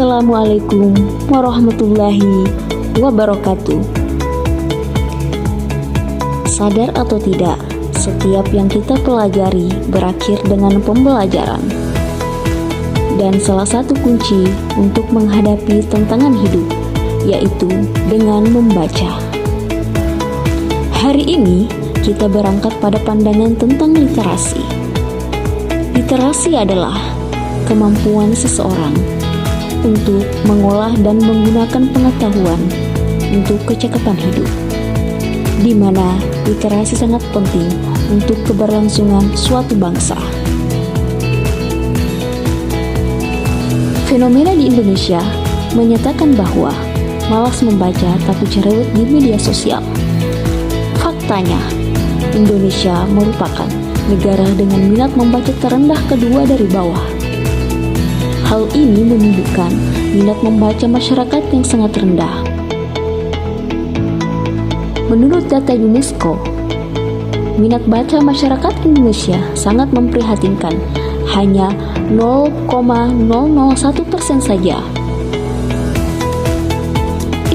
Assalamualaikum warahmatullahi wabarakatuh. Sadar atau tidak, setiap yang kita pelajari berakhir dengan pembelajaran. Dan salah satu kunci untuk menghadapi tantangan hidup yaitu dengan membaca. Hari ini kita berangkat pada pandangan tentang literasi. Literasi adalah kemampuan seseorang untuk mengolah dan menggunakan pengetahuan untuk kecakapan hidup, di mana literasi sangat penting untuk keberlangsungan suatu bangsa. Fenomena di Indonesia menyatakan bahwa malas membaca tapi cerewet di media sosial. Faktanya, Indonesia merupakan negara dengan minat membaca terendah kedua dari bawah. Hal ini menunjukkan minat membaca masyarakat yang sangat rendah. Menurut data UNESCO, minat baca masyarakat Indonesia sangat memprihatinkan, hanya 0,001% saja.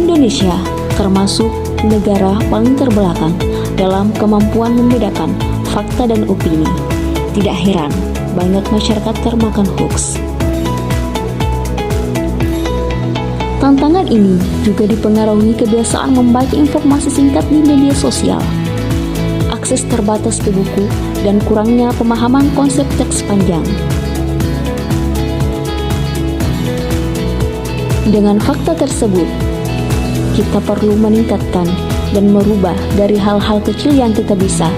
Indonesia termasuk negara paling terbelakang dalam kemampuan membedakan fakta dan opini. Tidak heran, banyak masyarakat termakan hoax. Tantangan ini juga dipengaruhi kebiasaan membaca informasi singkat di media sosial, akses terbatas ke buku, dan kurangnya pemahaman konsep teks panjang. Dengan fakta tersebut, kita perlu meningkatkan dan merubah dari hal-hal kecil yang kita bisa,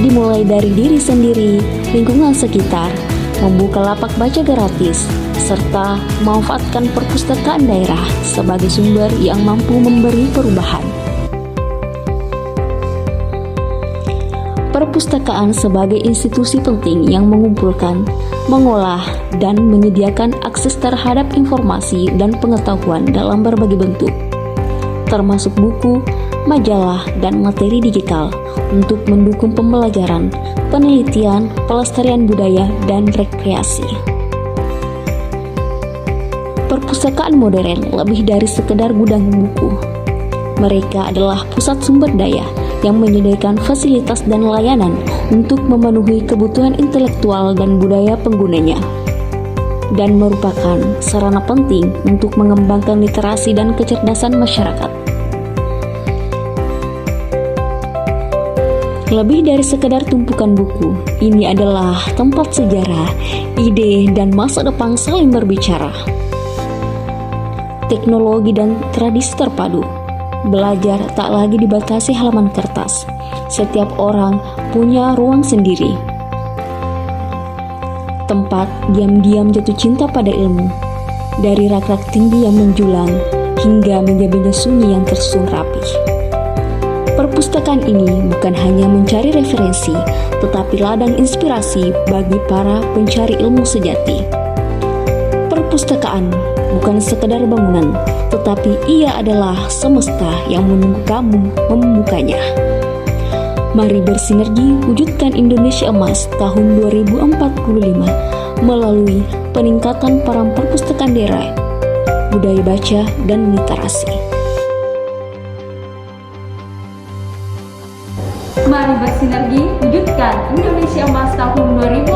dimulai dari diri sendiri, lingkungan sekitar, membuka lapak baca gratis, serta memanfaatkan perpustakaan daerah sebagai sumber yang mampu memberi perubahan. Perpustakaan sebagai institusi penting yang mengumpulkan, mengolah, dan menyediakan akses terhadap informasi dan pengetahuan dalam berbagai bentuk, termasuk buku, majalah, dan materi digital untuk mendukung pembelajaran, penelitian, pelestarian budaya, dan rekreasi. Perpustakaan modern lebih dari sekedar gudang buku. Mereka adalah pusat sumber daya yang menyediakan fasilitas dan layanan untuk memenuhi kebutuhan intelektual dan budaya penggunanya, dan merupakan sarana penting untuk mengembangkan literasi dan kecerdasan masyarakat. Lebih dari sekedar tumpukan buku, ini adalah tempat sejarah, ide, dan masa depan saling berbicara. Teknologi dan tradisi terpadu. Belajar tak lagi dibatasi halaman kertas. Setiap orang punya ruang sendiri. Tempat diam-diam jatuh cinta pada ilmu. Dari rak-rak tinggi yang menjulang hingga meja-meja sunyi yang tersusun rapi. Perpustakaan ini bukan hanya mencari referensi, tetapi ladang inspirasi bagi para pencari ilmu sejati. Perpustakaan bukan sekedar bangunan, tetapi ia adalah semesta yang menunggu kamu membukanya. Mari bersinergi wujudkan Indonesia Emas tahun 2045 melalui peningkatan peran perpustakaan daerah, budaya baca, dan literasi. Mari bersinergi wujudkan Indonesia Emas tahun 2045